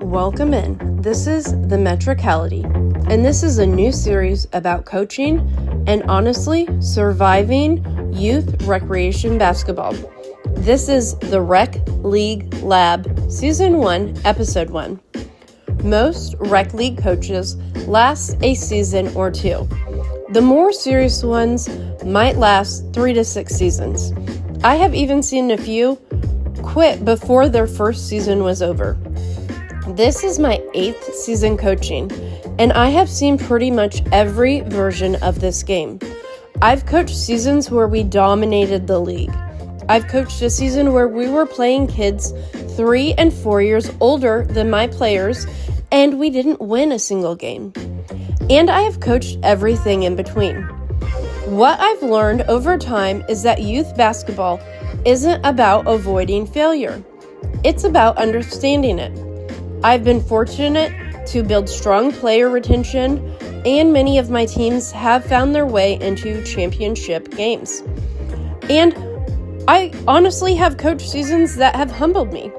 Welcome in. This is The Metricality, and this is a new series about coaching and honestly surviving youth recreation basketball. This is the Rec League Lab, Season 1, Episode 1. Most rec league coaches last a season or two. The more serious ones might last 3 to 6 seasons. I have even seen a few quit before their first season was over. This is my 8th season coaching, and I have seen pretty much every version of this game. I've coached seasons where we dominated the league. I've coached a season where we were playing kids 3 and 4 years older than my players, and we didn't win a single game. And I have coached everything in between. What I've learned over time is that youth basketball isn't about avoiding failure. It's about understanding it. I've been fortunate to build strong player retention, and many of my teams have found their way into championship games. And I honestly have coached seasons that have humbled me.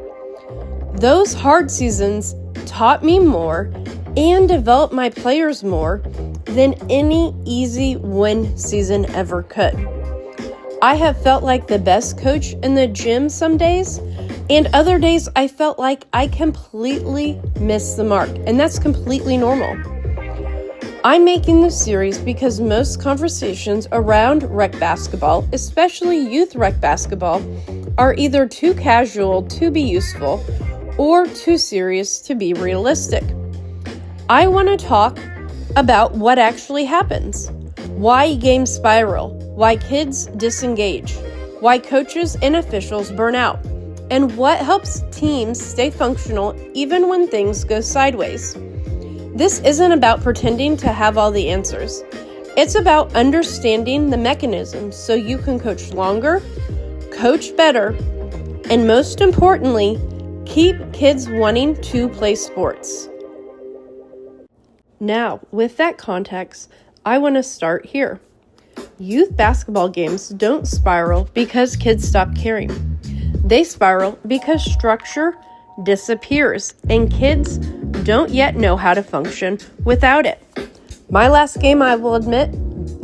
Those hard seasons taught me more and developed my players more than any easy win season ever could. I have felt like the best coach in the gym some days, and other days I felt like I completely missed the mark, and that's completely normal. I'm making this series because most conversations around rec basketball, especially youth rec basketball, are either too casual to be useful or too serious to be realistic. I want to talk about what actually happens, why games spiral, why kids disengage, why coaches and officials burn out, and what helps teams stay functional even when things go sideways. This isn't about pretending to have all the answers. It's about understanding the mechanisms so you can coach longer, coach better, and most importantly, keep kids wanting to play sports. Now, with that context, I want to start here. Youth basketball games don't spiral because kids stop caring. They spiral because structure disappears and kids don't yet know how to function without it. My last game, I will admit,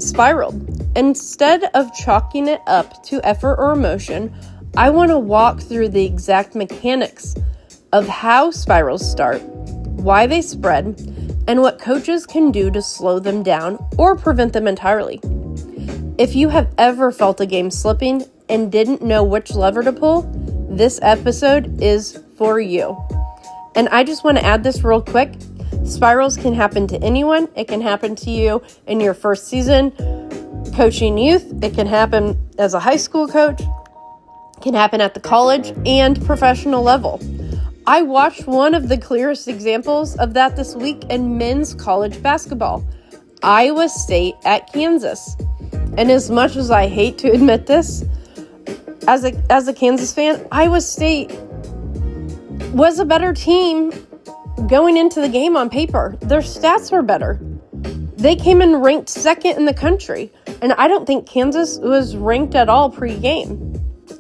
spiraled. Instead of chalking it up to effort or emotion, I want to walk through the exact mechanics of how spirals start, why they spread, and what coaches can do to slow them down or prevent them entirely. If you have ever felt a game slipping and didn't know which lever to pull, this episode is for you. And I just want to add this real quick. Spirals can happen to anyone. It can happen to you in your first season coaching youth. It can happen as a high school coach. It can happen at the college and professional level. I watched one of the clearest examples of that this week in men's college basketball, Iowa State at Kansas. And as much as I hate to admit this, as a Kansas fan, Iowa State was a better team going into the game on paper. Their stats were better. They came in ranked second in the country, and I don't think Kansas was ranked at all pre-game.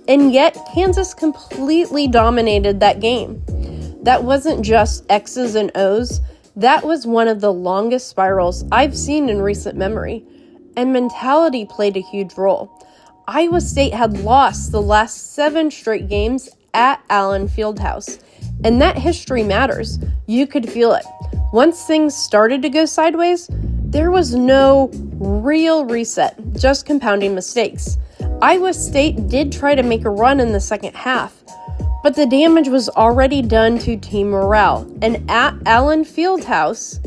And yet, Kansas completely dominated that game. That wasn't just X's and O's. That was one of the longest spirals I've seen in recent memory. And mentality played a huge role. Iowa State had lost the last 7 straight games at Allen Fieldhouse. And that history matters. You could feel it. Once things started to go sideways, there was no real reset, just compounding mistakes. Iowa State did try to make a run in the second half, but the damage was already done to team morale. And at Allen Fieldhouse,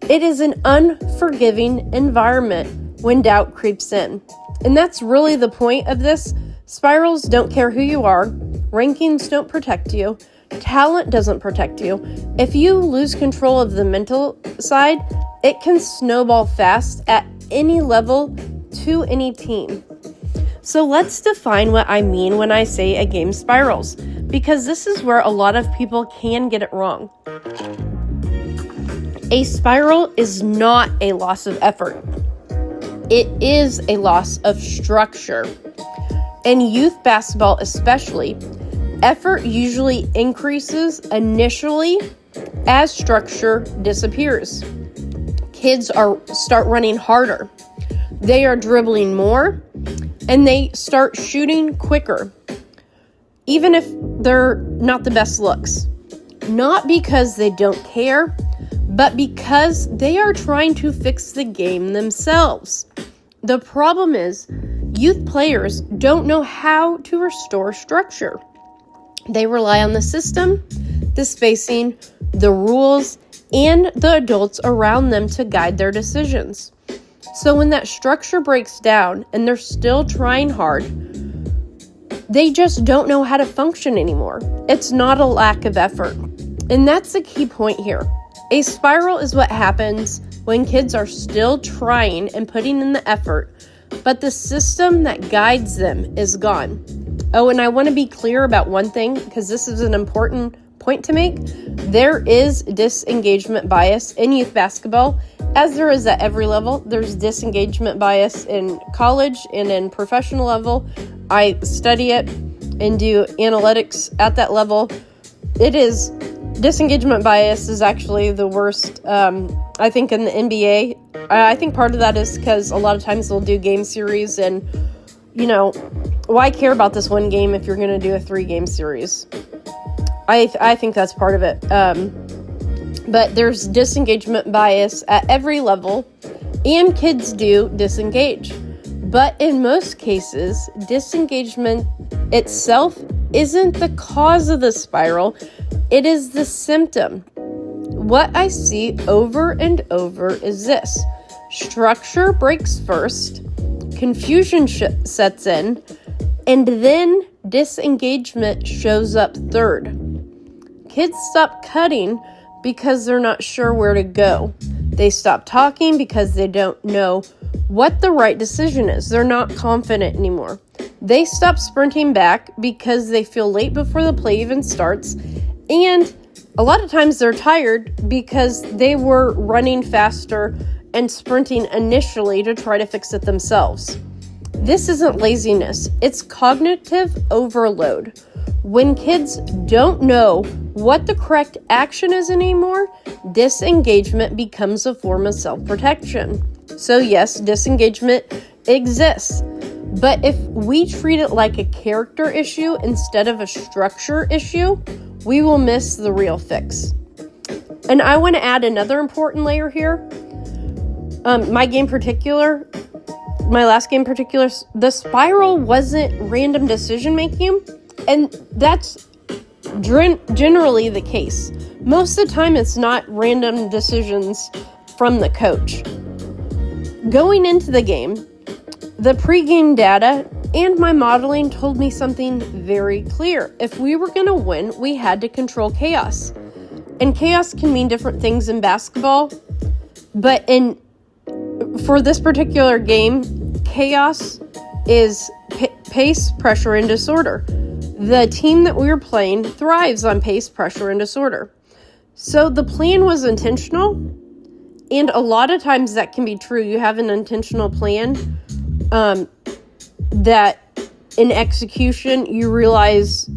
it is an unforgiving environment when doubt creeps in. And that's really the point of this. Spirals don't care who you are. Rankings don't protect you. Talent doesn't protect you. If you lose control of the mental side, it can snowball fast at any level to any team. So let's define what I mean when I say a game spirals, because this is where a lot of people can get it wrong. A spiral is not a loss of effort. It is a loss of structure. In youth basketball especially, effort usually increases initially as structure disappears. Kids start running harder. They are dribbling more, and they start shooting quicker, even if they're not the best looks. Not because they don't care, but because they are trying to fix the game themselves. The problem is, youth players don't know how to restore structure. They rely on the system, the spacing, the rules, and the adults around them to guide their decisions. So when that structure breaks down and they're still trying hard, they just don't know how to function anymore. It's not a lack of effort. And that's the key point here. A spiral is what happens when kids are still trying and putting in the effort, but the system that guides them is gone. Oh, and I want to be clear about one thing, because this is an important point to make. There is disengagement bias in youth basketball, as there is at every level. There's disengagement bias in college and in professional level. I study it and do analytics at that level. Disengagement bias is actually the worst, I think, in the NBA. I think part of that is because a lot of times they'll do game series and, why care about this one game if you're going to do a 3-game series? I think that's part of it. But there's disengagement bias at every level, and kids do disengage. But in most cases, disengagement itself isn't the cause of the spiral. It is the symptom. What I see over and over is this. Structure breaks first, confusion sets in, and then disengagement shows up third. Kids stop cutting because they're not sure where to go. They stop talking because they don't know what the right decision is. They're not confident anymore. They stop sprinting back because they feel late before the play even starts. And a lot of times they're tired because they were running faster and sprinting initially to try to fix it themselves. This isn't laziness. It's cognitive overload. When kids don't know what the correct action is anymore, disengagement becomes a form of self-protection. So yes, disengagement exists. But if we treat it like a character issue instead of a structure issue, we will miss the real fix. And I want to add another important layer here. My last game in particular, the spiral wasn't random decision making, and that's generally the case. Most of the time, it's not random decisions from the coach. Going into the game, the pregame data and my modeling told me something very clear. If we were going to win, we had to control chaos. And chaos can mean different things in basketball, but for this particular game, chaos is pace, pressure, and disorder. The team that we were playing thrives on pace, pressure, and disorder. So the plan was intentional, and a lot of times that can be true. You have an intentional plan that in execution you realize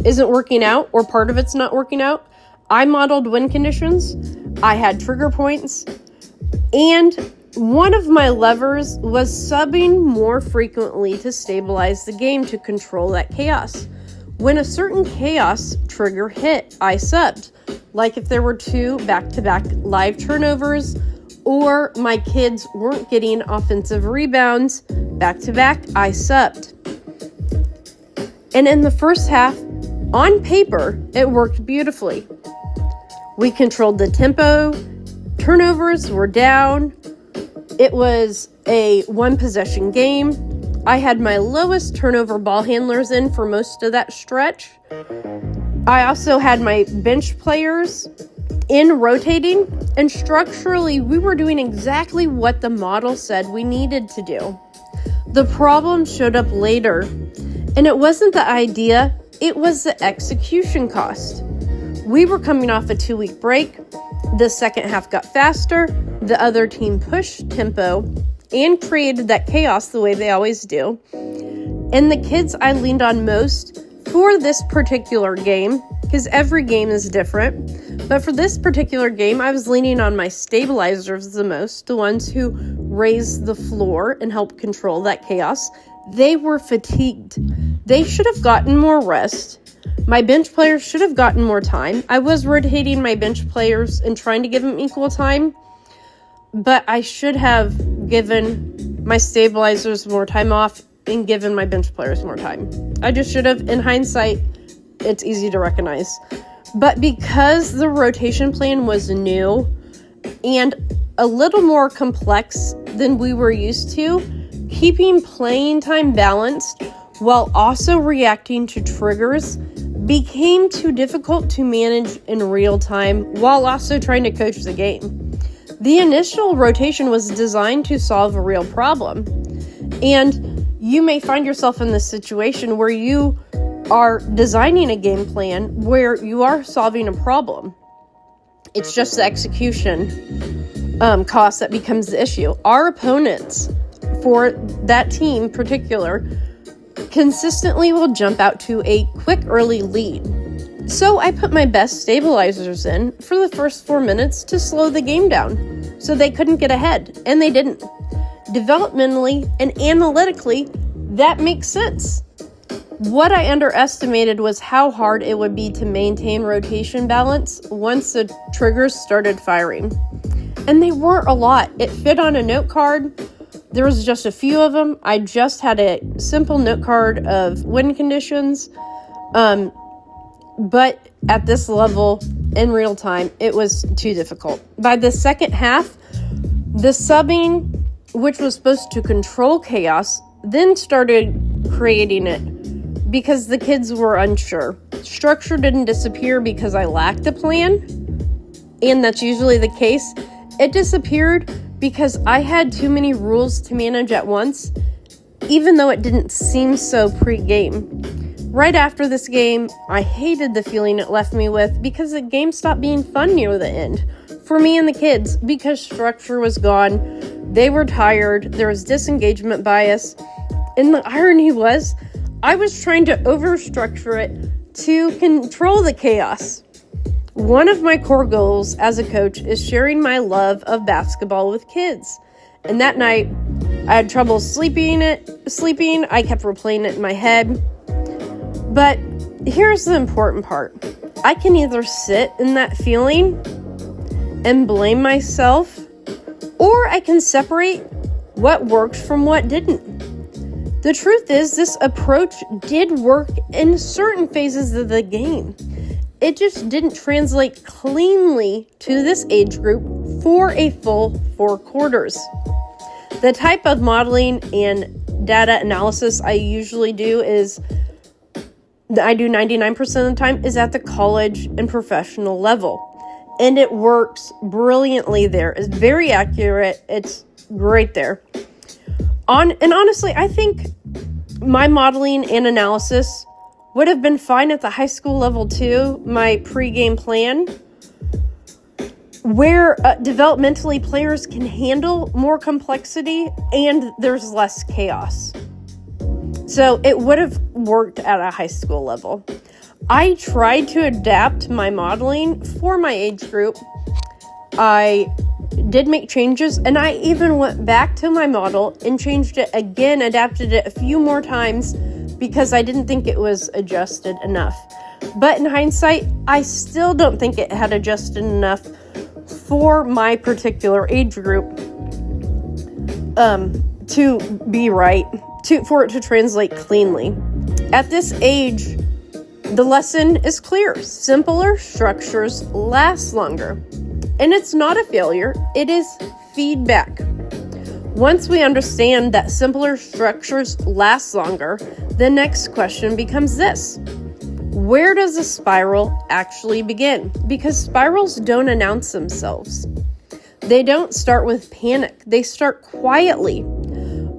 isn't working out, or part of it's not working out. I modeled win conditions. I had trigger points, and one of my levers was subbing more frequently to stabilize the game to control that chaos. When a certain chaos trigger hit, I subbed. Like if there were 2 back-to-back live turnovers, or my kids weren't getting offensive rebounds back-to-back, I subbed. And in the first half, on paper, it worked beautifully. We controlled the tempo, turnovers were down. It was a 1-possession game. I had my lowest turnover ball handlers in for most of that stretch. I also had my bench players in rotating, and structurally, we were doing exactly what the model said we needed to do. The problem showed up later, and it wasn't the idea, it was the execution cost. We were coming off a 2-week break. The second half got faster. The other team pushed tempo and created that chaos the way they always do. And the kids I leaned on most for this particular game, because every game is different. But for this particular game, I was leaning on my stabilizers the most, the ones who raise the floor and help control that chaos. They were fatigued. They should have gotten more rest. My bench players should have gotten more time. I was rotating my bench players and trying to give them equal time, but I should have given my stabilizers more time off and given my bench players more time. I just should have. In hindsight, it's easy to recognize. But because the rotation plan was new and a little more complex than we were used to, keeping playing time balanced while also reacting to triggers became too difficult to manage in real time while also trying to coach the game. The initial rotation was designed to solve a real problem. And you may find yourself in this situation where you are designing a game plan where you are solving a problem. It's just the execution cost that becomes the issue. Our opponents for that team in particular consistently will jump out to a quick early lead. So I put my best stabilizers in for the first 4 minutes to slow the game down so they couldn't get ahead, and they didn't. Developmentally and analytically, that makes sense. What I underestimated was how hard it would be to maintain rotation balance once the triggers started firing. And they weren't a lot. It fit on a note card. There was just a few of them. I just had a simple note card of win conditions. But at this level, in real time, it was too difficult. By the second half, the subbing, which was supposed to control chaos, then started creating it because the kids were unsure. Structure didn't disappear because I lacked a plan, and that's usually the case. It disappeared because I had too many rules to manage at once, even though it didn't seem so pre-game. Right after this game, I hated the feeling it left me with because the game stopped being fun near the end for me and the kids because structure was gone. They were tired. There was disengagement bias. And the irony was, I was trying to overstructure it to control the chaos. One of my core goals as a coach is sharing my love of basketball with kids. And that night, I had trouble sleeping. I kept replaying it in my head. But here's the important part. I can either sit in that feeling and blame myself, or I can separate what worked from what didn't. The truth is, this approach did work in certain phases of the game. It just didn't translate cleanly to this age group for a full 4 quarters. The type of modeling and data analysis I usually do is, I do 99% of the time, is at the college and professional level. And it works brilliantly there. It's very accurate. It's great there. And honestly, I think my modeling and analysis would have been fine at the high school level too, my pregame plan, where developmentally players can handle more complexity and there's less chaos. So it would have worked at a high school level. I tried to adapt my modeling for my age group. I did make changes, and I even went back to my model and changed it again, adapted it a few more times because I didn't think it was adjusted enough. But in hindsight, I still don't think it had adjusted enough for my particular age group to be right, for it to translate cleanly. At this age, the lesson is clear. Simpler structures last longer. And it's not a failure, it is feedback. Once we understand that simpler structures last longer, the next question becomes this: where does a spiral actually begin? Because spirals don't announce themselves. They don't start with panic, they start quietly.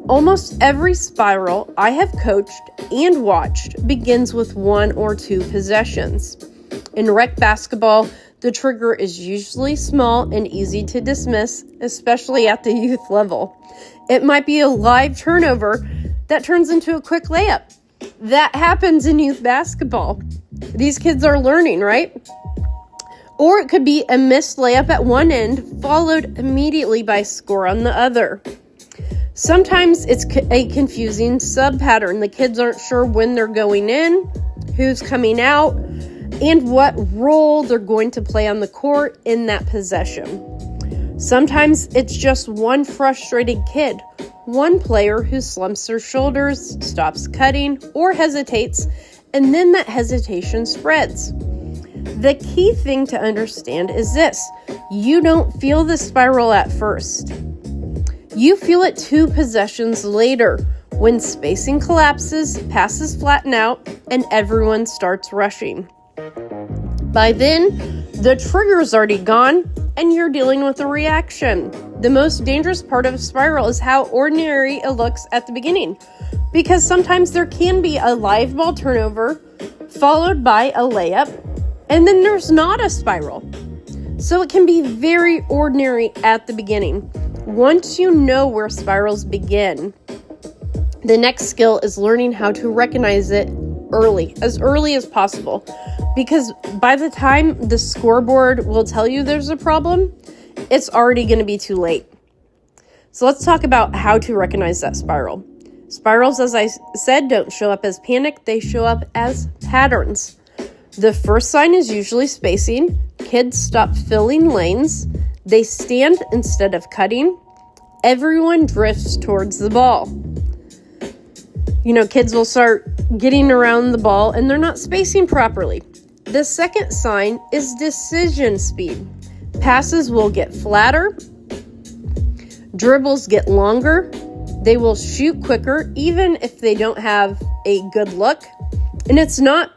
Almost every spiral I have coached and watched begins with 1 or 2 possessions. In rec basketball, the trigger is usually small and easy to dismiss, especially at the youth level. It might be a live turnover that turns into a quick layup. That happens in youth basketball. These kids are learning, right? Or it could be a missed layup at one end, followed immediately by a score on the other. Sometimes it's a confusing sub-pattern. The kids aren't sure when they're going in, who's coming out, and what role they're going to play on the court in that possession. Sometimes it's just one frustrated kid, one player who slumps their shoulders, stops cutting, or hesitates, and then that hesitation spreads. The key thing to understand is this: you don't feel the spiral at first. You feel it 2 possessions later when spacing collapses, passes flatten out, and everyone starts rushing. By then, the trigger's already gone, and you're dealing with a reaction. The most dangerous part of a spiral is how ordinary it looks at the beginning, because sometimes there can be a live ball turnover followed by a layup, and then there's not a spiral. So it can be very ordinary at the beginning. Once you know where spirals begin, the next skill is learning how to recognize it as early as possible. Because by the time the scoreboard will tell you there's a problem, it's already going to be too late. So let's talk about how to recognize that spiral. Spirals, as I said, don't show up as panic, they show up as patterns. The first sign is usually spacing. Kids stop filling lanes. They stand instead of cutting. Everyone drifts towards the ball. Kids will start getting around the ball and they're not spacing properly. The second sign is decision speed. Passes will get flatter. Dribbles get longer. They will shoot quicker even if they don't have a good look. And it's not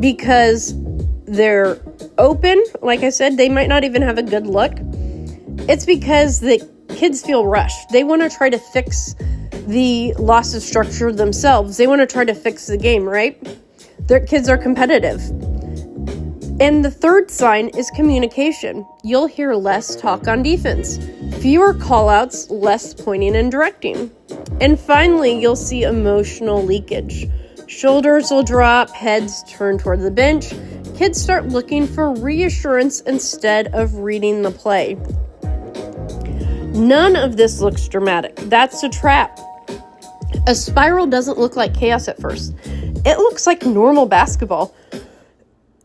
because they're open. Like I said, they might not even have a good look. It's because the kids feel rushed. They want to try to fix the loss of structure themselves. They want to try to fix the game, right? Their kids are competitive. And the third sign is communication. You'll hear less talk on defense, fewer callouts, less pointing and directing. And finally, you'll see emotional leakage. Shoulders will drop, heads turn toward the bench. Kids start looking for reassurance instead of reading the play. None of this looks dramatic. That's a trap. A spiral doesn't look like chaos at first. It looks like normal basketball,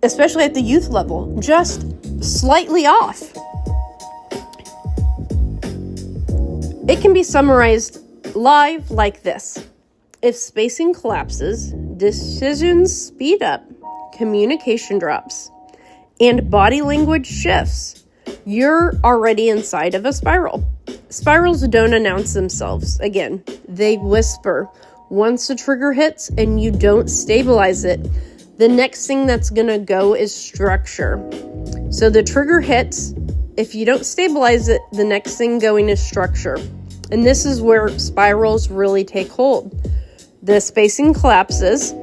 especially at the youth level, just slightly off. It can be summarized live like this. If spacing collapses, decisions speed up, communication drops, and body language shifts, you're already inside of a spiral. Spirals don't announce themselves. Again, they whisper. Once the trigger hits and you don't stabilize it, the next thing that's going to go is structure. So the trigger hits. If you don't stabilize it, the next thing going is structure. And this is where spirals really take hold. The spacing collapses.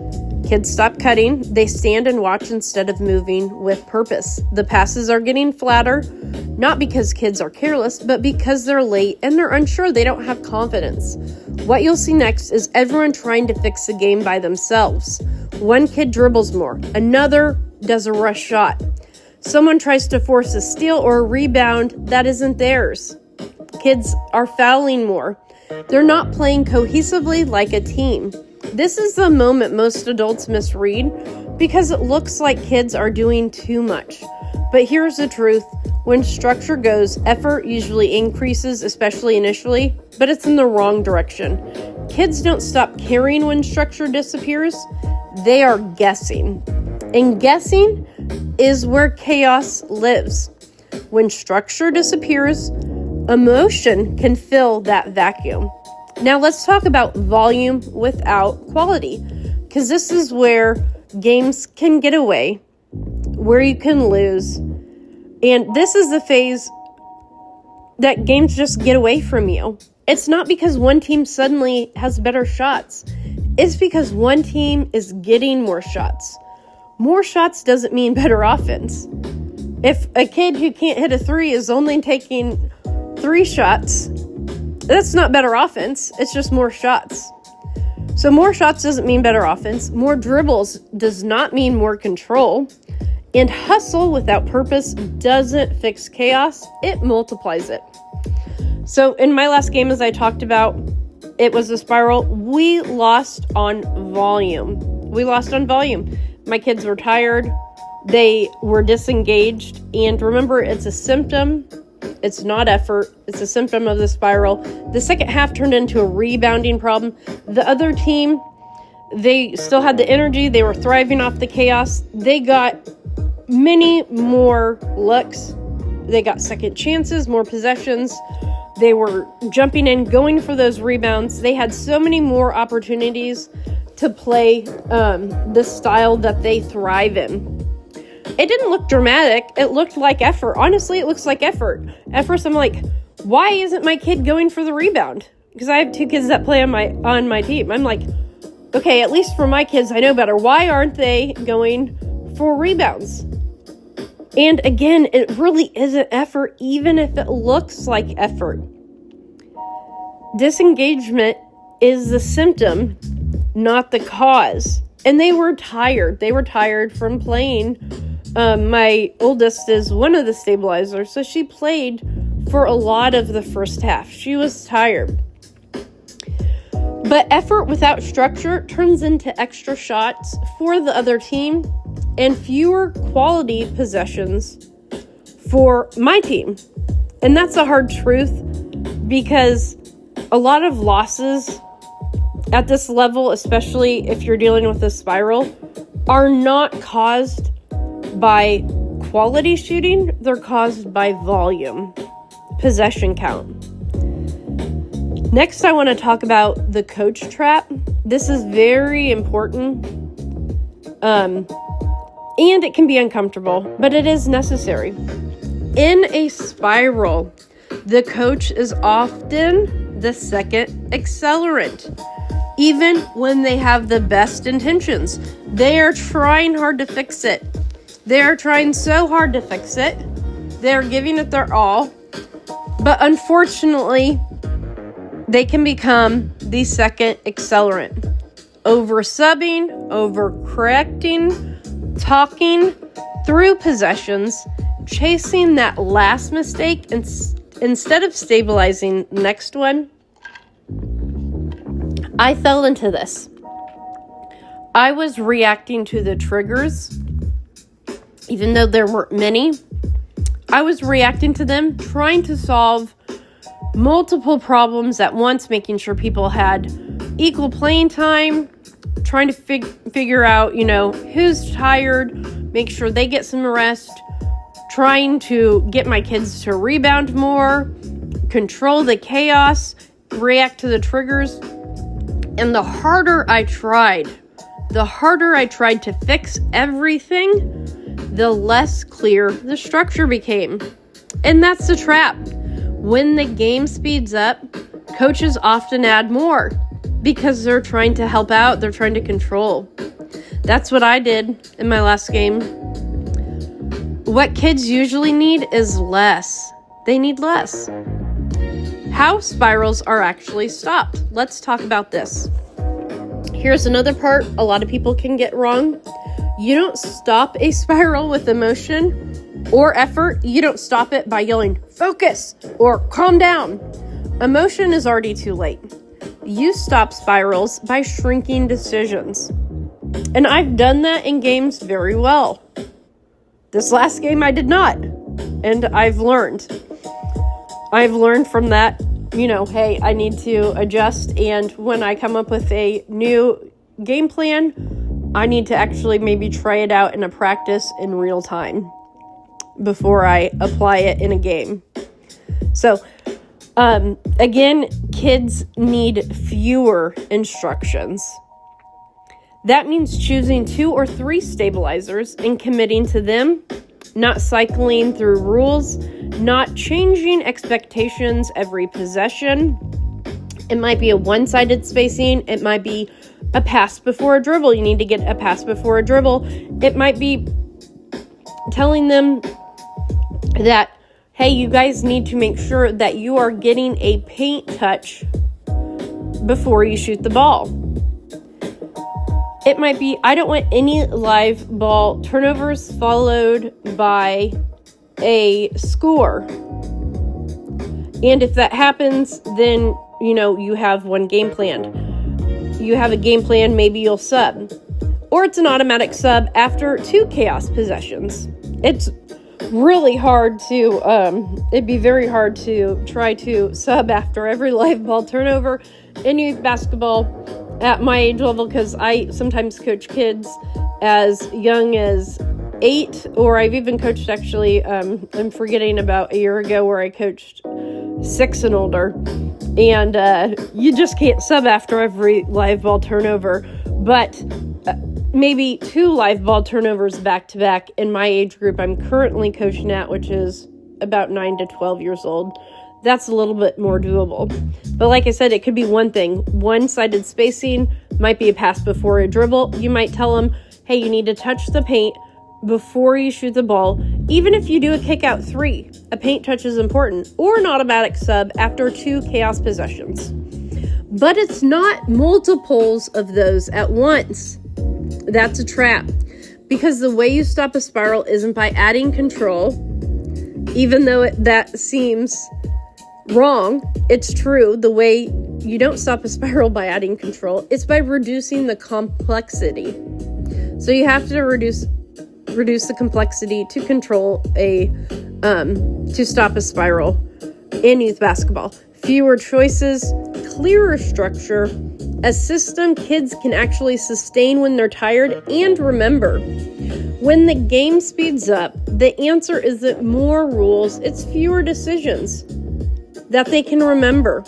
Kids stop cutting. They stand and watch instead of moving with purpose. The passes are getting flatter, not because kids are careless, but because they're late and they're unsure. They don't have confidence. What you'll see next is everyone trying to fix the game by themselves. One kid dribbles more. Another does a rush shot. Someone tries to force a steal or a rebound that isn't theirs. Kids are fouling more. They're not playing cohesively like a team. This is the moment most adults misread because it looks like kids are doing too much. But here's the truth. When structure goes, effort usually increases, especially initially, but it's in the wrong direction. Kids don't stop caring when structure disappears. They are guessing. And guessing is where chaos lives. When structure disappears, emotion can fill that vacuum. Now let's talk about volume without quality, because this is where games can get away, where you can lose. And this is the phase that games just get away from you. It's not because one team suddenly has better shots. It's because one team is getting more shots. More shots doesn't mean better offense. If a kid who can't hit a 3 is only taking 3 shots, that's not better offense. It's just more shots. So more shots doesn't mean better offense. More dribbles does not mean more control. And hustle without purpose doesn't fix chaos, it multiplies it. So in my last game, as I talked about, it was a spiral. We lost on volume. My kids were tired. They were disengaged. And remember, it's a symptom. It's not effort. It's a symptom of the spiral. The second half turned into a rebounding problem. The other team, they still had the energy. They were thriving off the chaos. They got many more looks. They got second chances, more possessions. They were jumping in, going for those rebounds. They had so many more opportunities to play the style that they thrive in. It didn't look dramatic. It looked like effort. Honestly, it looks like effort. At first, I'm like, why isn't my kid going for the rebound? Because I have two kids that play on my team. I'm like, okay, at least for my kids, I know better. Why aren't they going for rebounds? And again, it really isn't effort, even if it looks like effort. Disengagement is the symptom, not the cause. And they were tired. They were tired from playing. My oldest is one of the stabilizers, so she played for a lot of the first half. She was tired. But effort without structure turns into extra shots for the other team and fewer quality possessions for my team. And that's a hard truth, because a lot of losses at this level, especially if you're dealing with a spiral, are not caused by quality shooting. They're caused by volume, possession count. Next, I want to talk about the coach trap. This is very important. And it can be uncomfortable, but it is necessary. In a spiral, the coach is often the second accelerant. Even when they have the best intentions, they are trying hard to fix it. They are trying so hard to fix it. They're giving it their all. But unfortunately, they can become the second accelerant. Over-subbing, over-correcting, talking through possessions, chasing that last mistake instead of stabilizing the next one. I fell into this. I was reacting to the triggers, even though there weren't many. I was reacting to them, trying to solve multiple problems at once, making sure people had equal playing time, trying to figure out, who's tired, make sure they get some rest, trying to get my kids to rebound more, control the chaos, react to the triggers. And the harder I tried to fix everything, the less clear the structure became. And that's the trap. When the game speeds up, coaches often add more because they're trying to help out, they're trying to control. That's what I did in my last game. What kids usually need is less. They need less. How spirals are actually stopped. Let's talk about this. Here's another part a lot of people can get wrong. You don't stop a spiral with emotion or effort. You don't stop it by yelling, "Focus," or "Calm down." Emotion is already too late. You stop spirals by shrinking decisions. And I've done that in games very well. This last game I did not. And I've learned from that, hey, I need to adjust. And when I come up with a new game plan, I need to actually maybe try it out in a practice in real time before I apply it in a game. So, again, kids need fewer instructions. That means choosing 2 or 3 stabilizers and committing to them, not cycling through rules, not changing expectations every possession. It might be a one-sided spacing. It might be a pass before a dribble. You need to get a pass before a dribble. It might be telling them that, hey, you guys need to make sure that you are getting a paint touch before you shoot the ball. It might be, I don't want any live ball turnovers followed by a score. And if that happens, then, you have one game planned. You have a game plan, maybe you'll sub. Or it's an automatic sub after 2 chaos possessions. It's really hard to, it'd be very hard to try to sub after every live ball turnover in youth basketball at my age level, because I sometimes coach kids as young as 8, or I've even coached actually, I'm forgetting about a year ago where I coached 6 and older, and you just can't sub after every live ball turnover, but maybe 2 live ball turnovers back to back in my age group I'm currently coaching at, which is about 9 to 12 years old. That's a little bit more doable. But like I said, it could be one thing. One-sided spacing might be a pass before a dribble. You might tell them, hey, you need to touch the paint before you shoot the ball. Even if you do a kick out 3, a paint touch is important. Or an automatic sub after 2 chaos possessions. But it's not multiples of those at once. That's a trap. Because the way you stop a spiral isn't by adding control. Even though that seems wrong, it's true. The way you don't stop a spiral by adding control, it's by reducing the complexity. So you have to reduce the complexity to control to stop a spiral in youth basketball. Fewer choices, clearer structure, a system kids can actually sustain when they're tired and remember. When the game speeds up, the answer isn't more rules, it's fewer decisions that they can remember.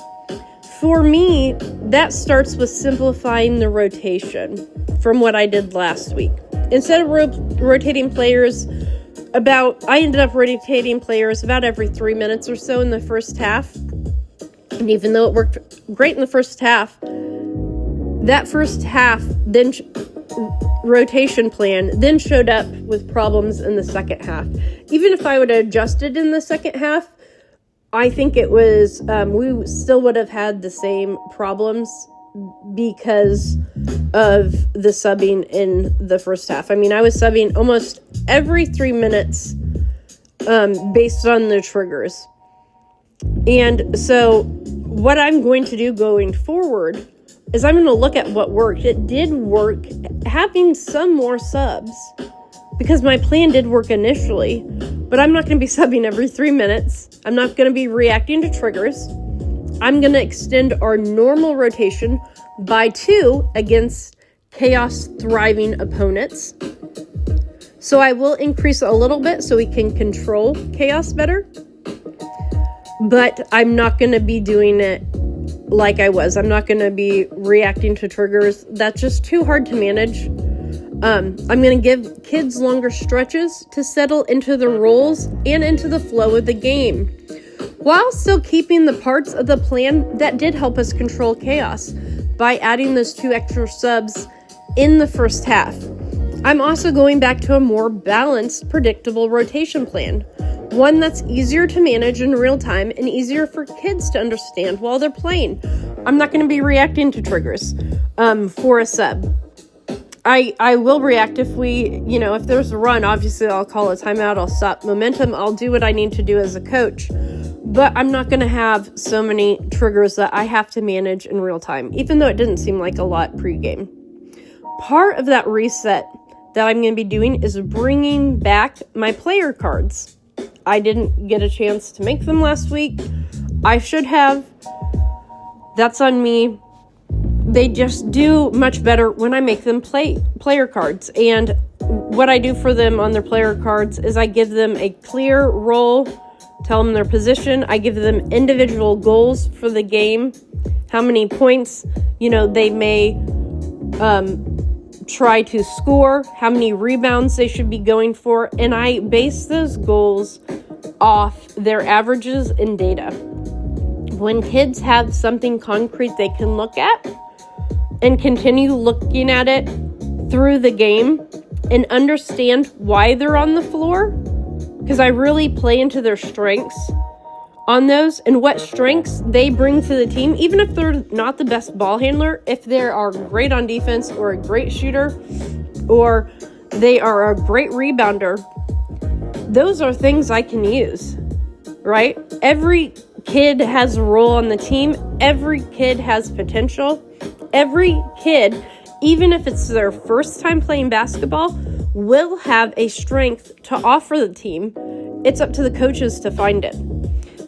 For me, that starts with simplifying the rotation from what I did last week. Instead of rotating players I ended up rotating players about every 3 minutes or so in the first half. And even though it worked great in the first half, that first half then rotation plan then showed up with problems in the second half. Even if I would have adjusted in the second half, I think it was, we still would have had the same problems because of the subbing in the first half. I mean, I was subbing almost every 3 minutes based on the triggers. And so what I'm going to do going forward is I'm going to look at what worked. It did work having some more subs because my plan did work initially, but I'm not going to be subbing every 3 minutes. I'm not going to be reacting to triggers. I'm going to extend our normal rotation by 2 against chaos thriving opponents. So I will increase a little bit so we can control chaos better. But I'm not going to be doing it like I was. I'm not going to be reacting to triggers. That's just too hard to manage. I'm going to give kids longer stretches to settle into the roles and into the flow of the game, while still keeping the parts of the plan that did help us control chaos by adding those 2 extra subs in the first half. I'm also going back to a more balanced, predictable rotation plan, one that's easier to manage in real time and easier for kids to understand while they're playing. I'm not going to be reacting to triggers for a sub. I will react if if there's a run, obviously I'll call a timeout, I'll stop momentum, I'll do what I need to do as a coach. But I'm not going to have so many triggers that I have to manage in real time, even though it didn't seem like a lot pregame. Part of that reset that I'm going to be doing is bringing back my player cards. I didn't get a chance to make them last week. I should have. That's on me. They just do much better when I make them player cards. And what I do for them on their player cards is I give them a clear role, tell them their position. I give them individual goals for the game, how many points, they may try to score, how many rebounds they should be going for. And I base those goals off their averages and data. When kids have something concrete they can look at and continue looking at it through the game and understand why they're on the floor, because I really play into their strengths. on those and what strengths they bring to the team, even if they're not the best ball handler, if they are great on defense or a great shooter or they are a great rebounder, those are things I can use, right? Every kid has a role on the team. Every kid has potential. Every kid, even if it's their first time playing basketball, will have a strength to offer the team. It's up to the coaches to find it.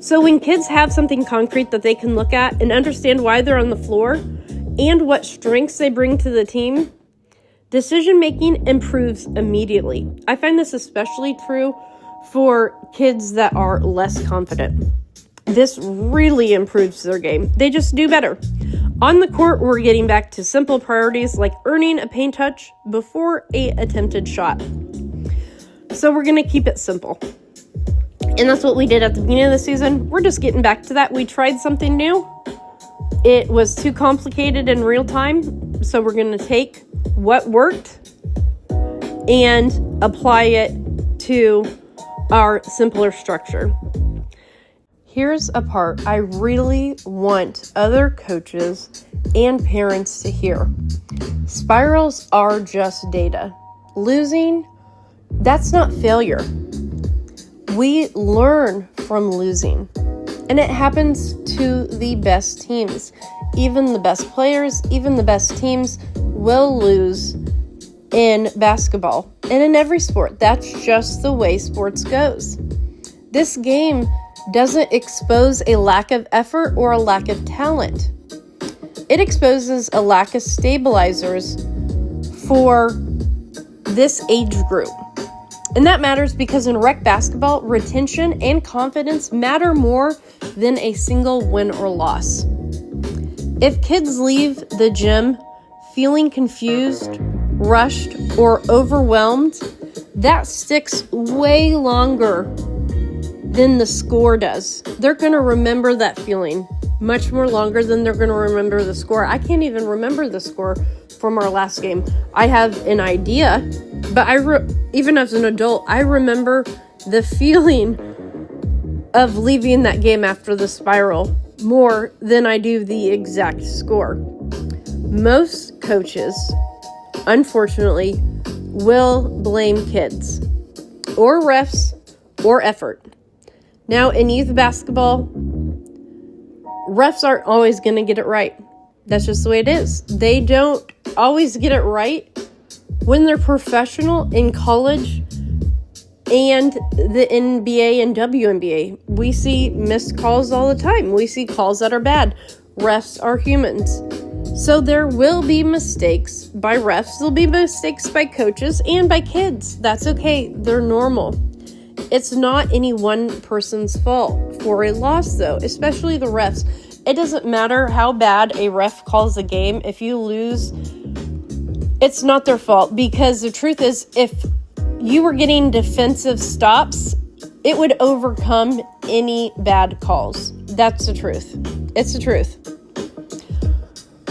So when kids have something concrete that they can look at and understand why they're on the floor and what strengths they bring to the team, decision-making improves immediately. I find this especially true for kids that are less confident. This really improves their game. They just do better. On the court, we're getting back to simple priorities like earning a paint touch before an attempted shot. So we're going to keep it simple. And that's what we did at the beginning of the season. We're just getting back to that. We tried something new. It was too complicated in real time. So we're going to take what worked and apply it to our simpler structure. Here's a part I really want other coaches and parents to hear. Spirals are just data. Losing, that's not failure. We learn from losing, and it happens to the best teams. Even the best players, even the best teams will lose in basketball and in every sport. That's just the way sports goes. This game doesn't expose a lack of effort or a lack of talent. It exposes a lack of stabilizers for this age group. And that matters because in rec basketball, retention and confidence matter more than a single win or loss. If kids leave the gym feeling confused, rushed, or overwhelmed, that sticks way longer than the score does. They're going to remember that feeling much more longer than they're going to remember the score. I can't even remember the score from our last game. I have an idea, but even as an adult, I remember the feeling of leaving that game after the spiral more than I do the exact score. Most coaches, unfortunately, will blame kids or refs or effort. Now, in youth basketball, refs aren't always going to get it right. That's just the way it is. They don't always get it right when they're professional in college and the NBA and WNBA. We see missed calls all the time. We see calls that are bad. Refs are humans. So there will be mistakes by refs. There'll be mistakes by coaches and by kids. That's okay. They're normal. It's not any one person's fault for a loss, though, especially the refs. It doesn't matter how bad a ref calls a game. If you lose, it's not their fault, because the truth is, if you were getting defensive stops, it would overcome any bad calls. That's the truth. It's the truth.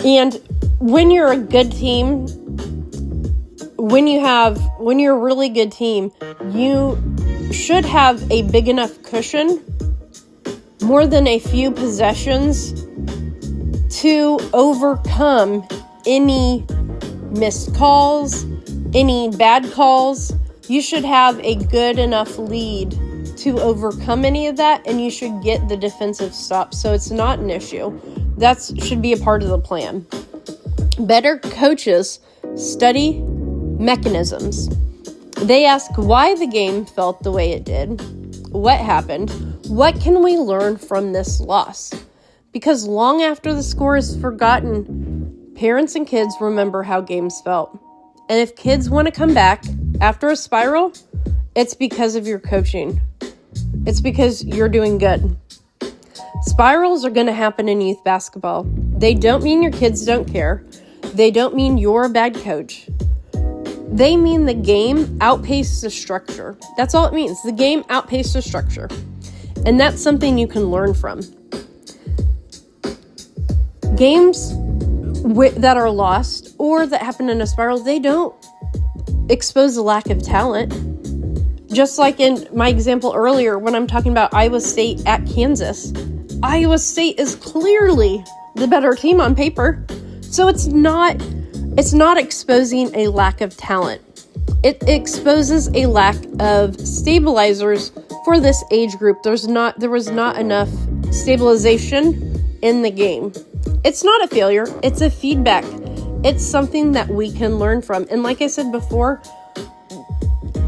And when you're a good team, when you're a really good team, you should have a big enough cushion, more than a few possessions, to overcome any missed calls, any bad calls. You should have a good enough lead to overcome any of that, and you should get the defensive stop, so it's not an issue. That should be a part of the plan. Better coaches study mechanisms. They ask why the game felt the way it did, what happened, what can we learn from this loss? Because long after the score is forgotten, parents and kids remember how games felt. And if kids want to come back after a spiral, it's because of your coaching. It's because you're doing good. Spirals are going to happen in youth basketball. They don't mean your kids don't care. They don't mean you're a bad coach. They mean the game outpaced the structure. That's all it means. The game outpaced the structure. And that's something you can learn from. Games that are lost or that happen in a spiral, they don't expose a lack of talent. Just like in my example earlier, when I'm talking about Iowa State at Kansas, Iowa State is clearly the better team on paper. So it's not exposing a lack of talent. It exposes a lack of stabilizers for this age group. There was not enough stabilization in the game. It's not a failure. It's a feedback. It's something that we can learn from. And like I said before,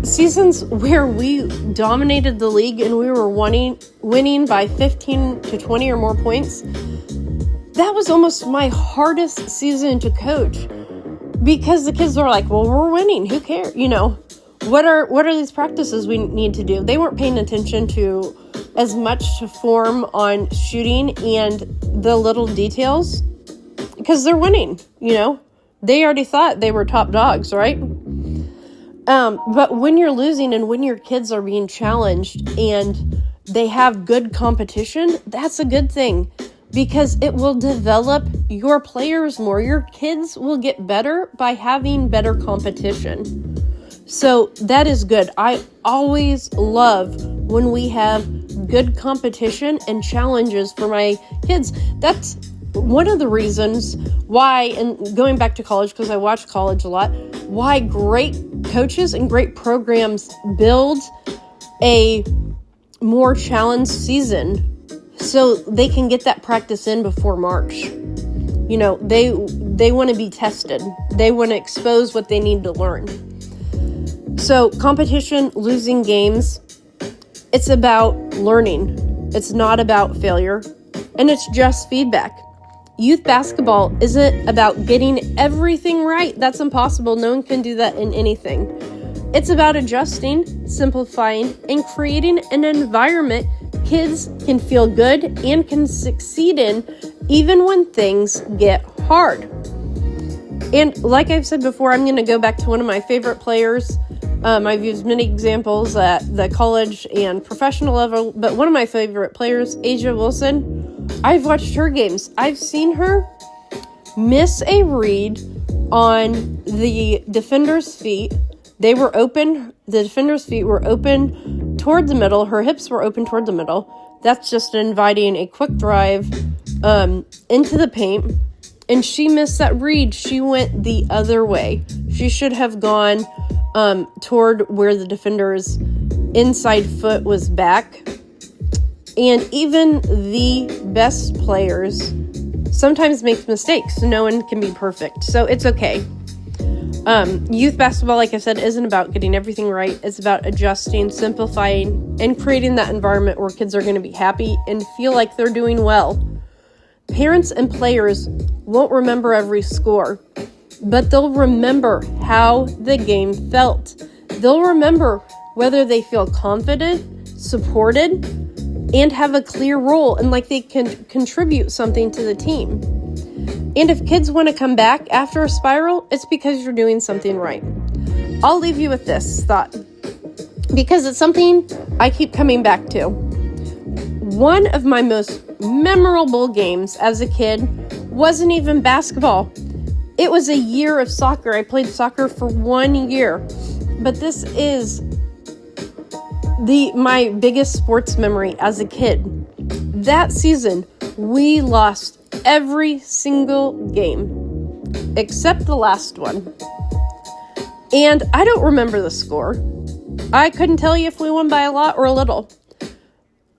seasons where we dominated the league and we were winning by 15 to 20 or more points, that was almost my hardest season to coach, because the kids were like, well, we're winning. Who cares? What are these practices we need to do? They weren't paying attention to as much to form on shooting and the little details, because they're winning, They already thought they were top dogs, right? But when you're losing and when your kids are being challenged and they have good competition, that's a good thing, because it will develop your players more. Your kids will get better by having better competition. So that is good. I always love when we have good competition and challenges for my kids. That's one of the reasons why, and going back to college, because I watch college a lot, why great coaches and great programs build a more challenged season so they can get that practice in before March. They want to be tested. They want to expose what they need to learn. So competition, losing games, it's about learning. It's not about failure, and it's just feedback. Youth basketball isn't about getting everything right. That's impossible. No one can do that in anything. It's about adjusting, simplifying, and creating an environment kids can feel good and can succeed in, even when things get hard. And like I've said before, I'm going to go back to one of my favorite players. I've used many examples at the college and professional level, but one of my favorite players, A'ja Wilson, I've watched her games. I've seen her miss a read on the defender's feet. They were open. The defender's feet were open toward the middle. Her hips were open toward the middle. That's just inviting a quick drive into the paint. And she missed that read. She went the other way. She should have gone toward where the defender's inside foot was back. And even the best players sometimes make mistakes. No one can be perfect. So it's okay. Youth basketball, like I said, isn't about getting everything right. It's about adjusting, simplifying, and creating that environment where kids are going to be happy and feel like they're doing well. Parents and players won't remember every score, but they'll remember how the game felt. They'll remember whether they feel confident, supported, and have a clear role and like they can contribute something to the team. And if kids want to come back after a spiral, it's because you're doing something right. I'll leave you with this thought, because it's something I keep coming back to. One of my most memorable games as a kid wasn't even basketball. It was a year of soccer. I played soccer for 1 year. But this is my biggest sports memory as a kid. That season, we lost every single game except the last one. And I don't remember the score. I couldn't tell you if we won by a lot or a little.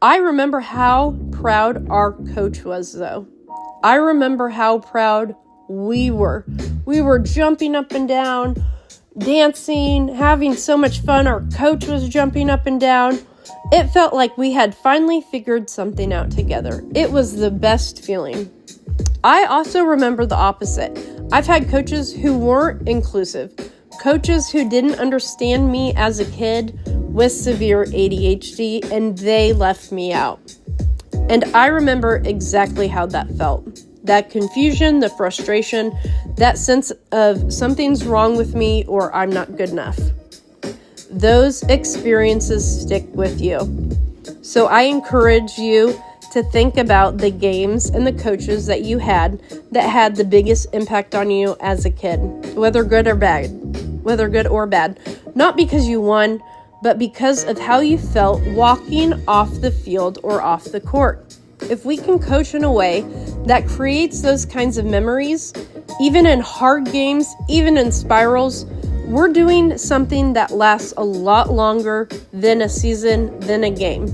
I remember how proud our coach was, though. I remember how proud we were. We were jumping up and down, dancing, having so much fun. Our coach was jumping up and down. It felt like we had finally figured something out together. It was the best feeling. I also remember the opposite. I've had coaches who weren't inclusive, coaches who didn't understand me as a kid with severe ADHD, and they left me out. And I remember exactly how that felt. That confusion, the frustration, that sense of something's wrong with me or I'm not good enough. Those experiences stick with you. So I encourage you to think about the games and the coaches that you had that had the biggest impact on you as a kid, whether good or bad. Not because you won, but because of how you felt walking off the field or off the court. If we can coach in a way that creates those kinds of memories, even in hard games, even in spirals, we're doing something that lasts a lot longer than a season, than a game.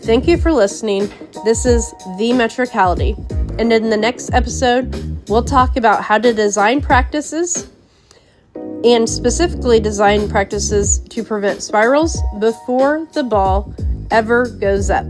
Thank you for listening. This is The Metricality. And in the next episode, we'll talk about how to design practices, and specifically design practices to prevent spirals before the ball ever goes up.